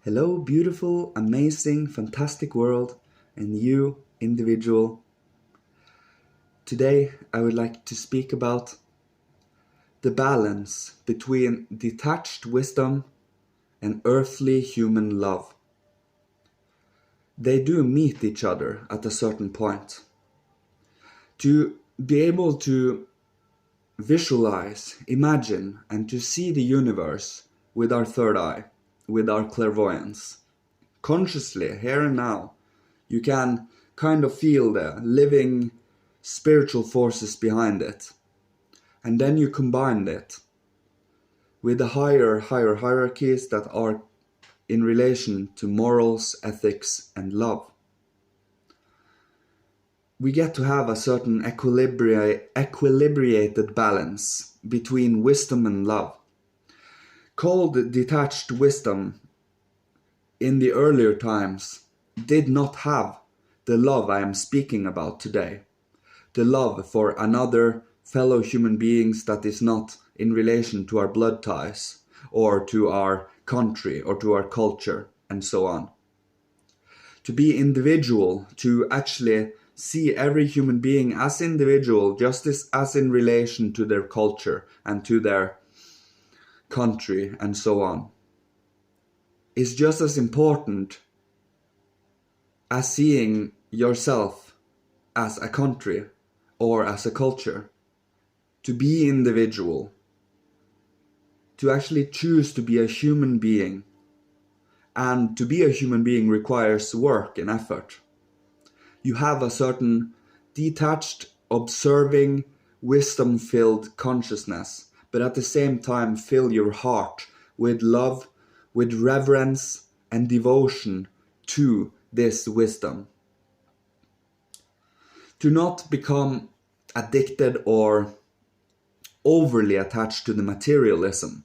Hello, beautiful, amazing, fantastic world, and you, individual. Today, I would like to speak about the balance between detached wisdom and earthly human love. They do meet each other at a certain point. To be able to visualize, imagine, and to see the universe with our third eye, with our clairvoyance, consciously, here and now, you can kind of feel the living spiritual forces behind it. And then you combine it with the higher hierarchies that are in relation to morals, ethics, and love. We get to have a certain equilibrated balance between wisdom and love. Called detached wisdom in the earlier times did not have the love I am speaking about today. The love for another fellow human beings that is not in relation to our blood ties or to our country or to our culture and so on. To be individual, to actually see every human being as individual, just as in relation to their culture and to their country and so on, is just as important as seeing yourself as a country or as a culture. To be individual, to actually choose to be a human being, and to be a human being requires work and effort. You have a certain detached, observing, wisdom-filled consciousness, but at the same time fill your heart with love, with reverence and devotion to this wisdom. To not become addicted or overly attached to the materialism,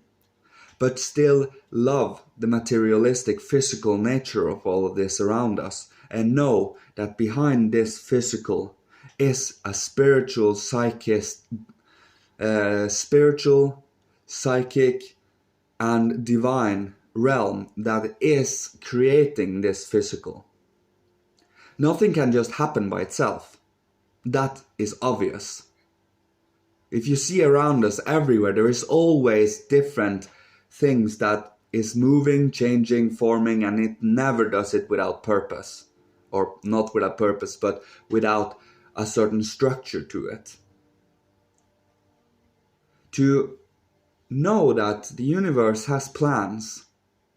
but still love the materialistic physical nature of all of this around us, and know that behind this physical is a spiritual, psychic, and divine realm that is creating this physical. Nothing can just happen by itself. That is obvious. If you see around us everywhere, there is always different things that is moving, changing, forming, and it never does it without purpose. Or not without purpose, but without a certain structure to it. To know that the universe has plans,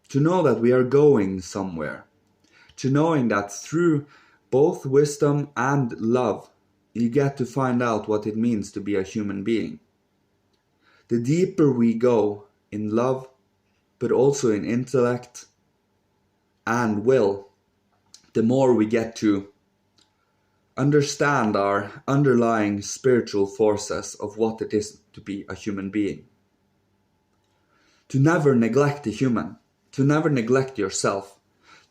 to know that we are going somewhere, to knowing that through both wisdom and love, you get to find out what it means to be a human being. The deeper we go in love, but also in intellect and will, the more we get to understand our underlying spiritual forces of what it is to be a human being. To never neglect the human, to never neglect yourself,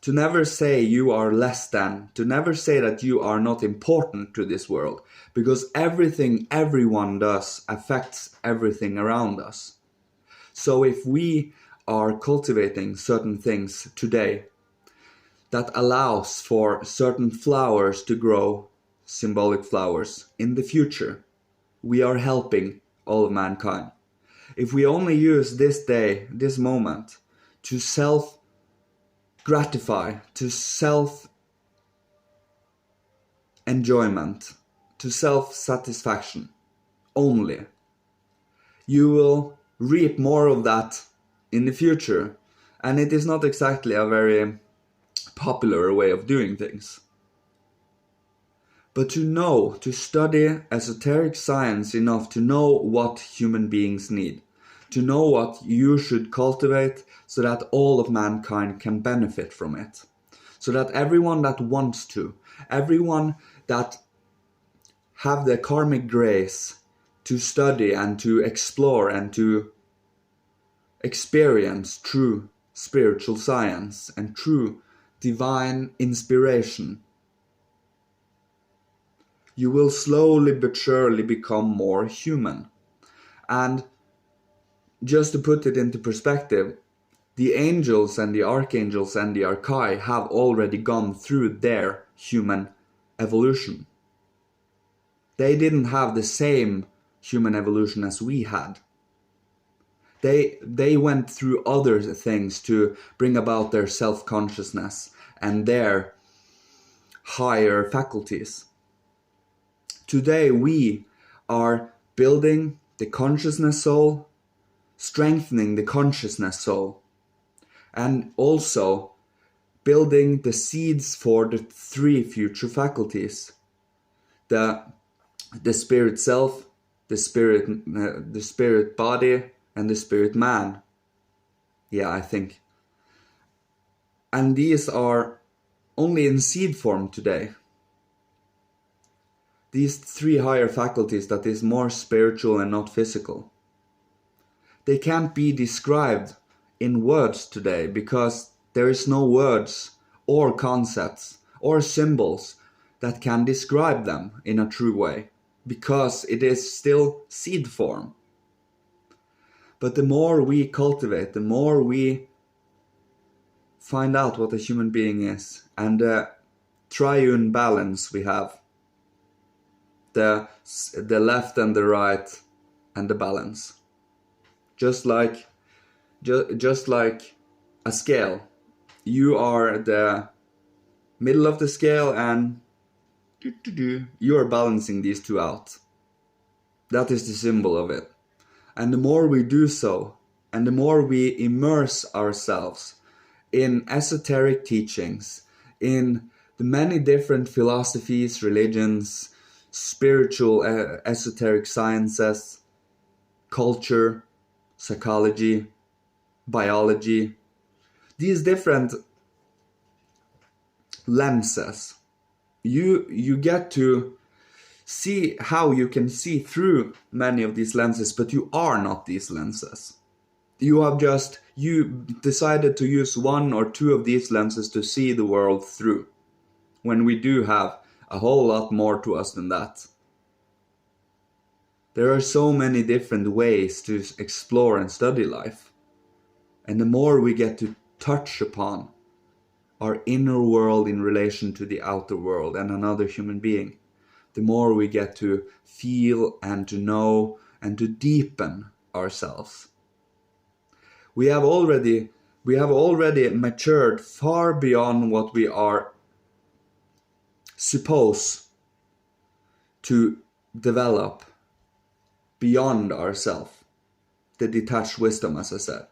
to never say you are less than, to never say that you are not important to this world, because everything everyone does affects everything around us. So if we are cultivating certain things today that allows for certain flowers to grow, symbolic flowers, in the future, we are helping all of mankind. If we only use this day, this moment, to self-gratify, to self-enjoyment, to self-satisfaction only, you will reap more of that in the future. And it is not exactly a very popular way of doing things. But to know, to study esoteric science enough to know what human beings need, to know what you should cultivate so that all of mankind can benefit from it. So that everyone that wants to, everyone that have the karmic grace to study and to explore and to experience true spiritual science and true divine inspiration, you will slowly but surely become more human. And just to put it into perspective, The angels and the archangels and the archai have already gone through their human evolution. They didn't have the same human evolution as we had. They went through other things to bring about their self-consciousness and their higher faculties. Today we are building the consciousness soul, strengthening the consciousness soul, and also building the seeds for the 3 future faculties: the spirit self, the spirit body, and the spirit man. Yeah, I think. And these are only in seed form today. These 3 higher faculties that is more spiritual and not physical. They can't be described in words today because there is no words or concepts or symbols that can describe them in a true way, because it is still seed form. But the more we cultivate, the more we find out what a human being is, and the triune balance we have, the left and the right, and the balance. Just like a scale, you are the middle of the scale, and you are balancing these 2 out. That is the symbol of it. And the more we do so, and the more we immerse ourselves in esoteric teachings, in the many different philosophies, religions, spiritual esoteric sciences, culture, psychology, biology, these different lenses, you get to see how you can see through many of these lenses, but you are not these lenses. You decided to use 1 or 2 of these lenses to see the world through, when we do have a whole lot more to us than that. There are so many different ways to explore and study life. And the more we get to touch upon our inner world in relation to the outer world and another human being, the more we get to feel and to know and to deepen ourselves. We have already matured far beyond what we are supposed to develop beyond ourselves. The detached wisdom, as I said.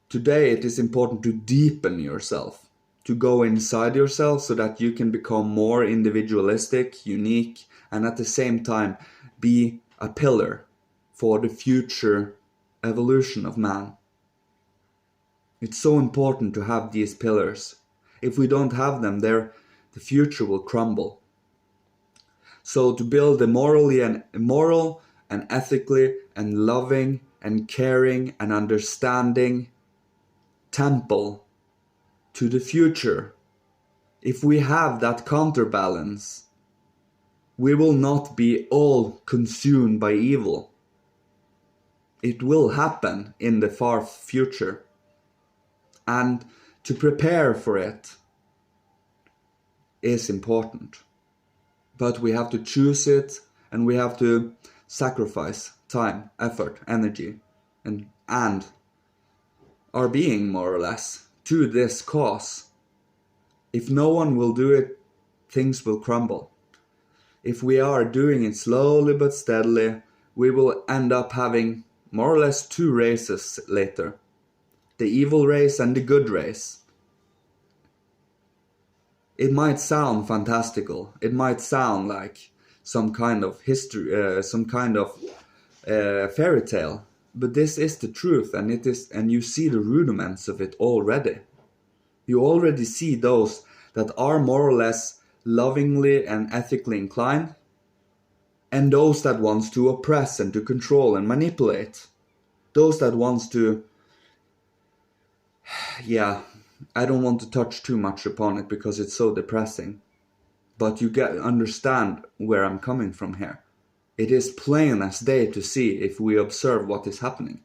Today it is important to deepen yourself, to go inside yourself so that you can become more individualistic, unique, and at the same time be a pillar for the future evolution of man. It's so important to have these pillars. If we don't have them, the future will crumble. So to build a moral and ethically and loving and caring and understanding temple to the future, if we have that counterbalance, we will not be all consumed by evil. It will happen in the far future. And to prepare for it is important. But we have to choose it, and we have to sacrifice time, effort, energy, and our being, more or less, to this cause. If no one will do it, things will crumble. If we are doing it slowly but steadily, we will end up having more or less 2 races later. The evil race and the good race. It might sound fantastical. It might sound like some kind of history, some kind of fairy tale. But this is the truth, and you see the rudiments of it already. You already see those that are more or less lovingly and ethically inclined, and those that wants to oppress and to control and manipulate. Those that wants to... Yeah, I don't want to touch too much upon it because it's so depressing. But you understand where I'm coming from here. It is plain as day to see if we observe what is happening.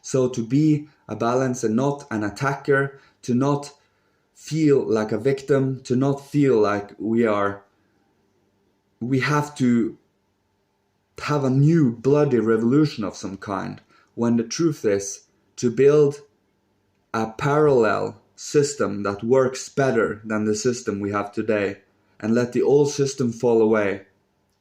So to be a balance and not an attacker, to not feel like a victim, to not feel like we have to have a new bloody revolution of some kind, when the truth is to build a parallel system that works better than the system we have today and let the old system fall away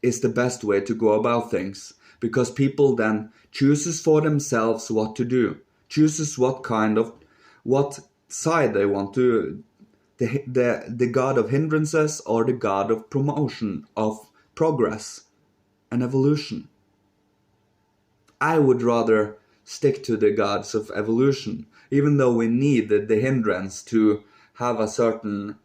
is the best way to go about things, because people then chooses for themselves what to do, chooses what side they want to, the god of hindrances or the god of promotion, of progress and evolution. I would rather stick to the gods of evolution, even though we need the hindrance to have a certain,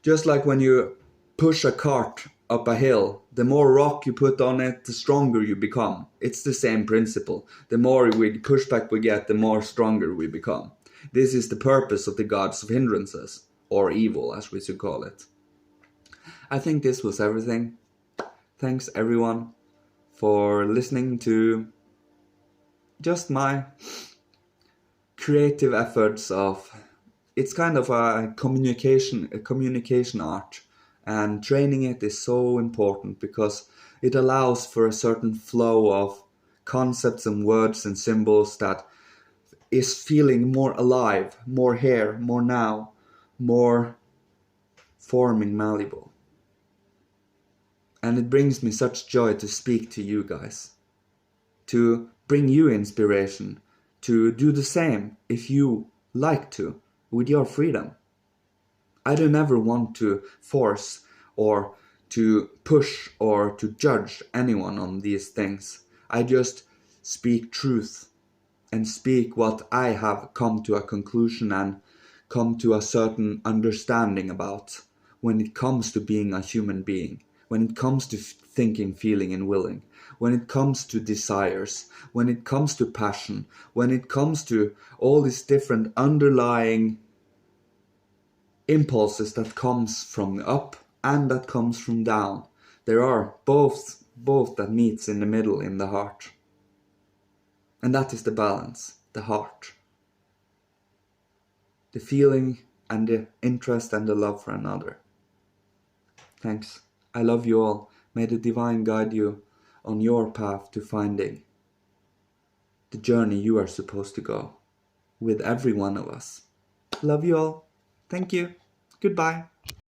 just like when you push a cart up a hill, the more rock you put on it, the stronger you become. It's the same principle. The more pushback we get, the more stronger we become. This is the purpose of the gods of hindrances, or evil as we should call it. I think this was everything. Thanks everyone for listening to just my creative efforts of, it's kind of a communication art, and training it is so important because it allows for a certain flow of concepts and words and symbols that is feeling more alive, more here, more now, more forming malleable. And it brings me such joy to speak to you guys, to bring you inspiration, to do the same if you like to, with your freedom. I don't ever want to force or to push or to judge anyone on these things. I just speak truth and speak what I have come to a conclusion and come to a certain understanding about when it comes to being a human being, when it comes to thinking, feeling and willing, when it comes to desires, when it comes to passion, when it comes to all these different underlying impulses that comes from up and that comes from down. There are both that meets in the middle in the heart. And that is the balance, the heart. The feeling and the interest and the love for another. Thanks. I love you all. May the divine guide you on your path to finding the journey you are supposed to go with every one of us. Love you all. Thank you. Goodbye.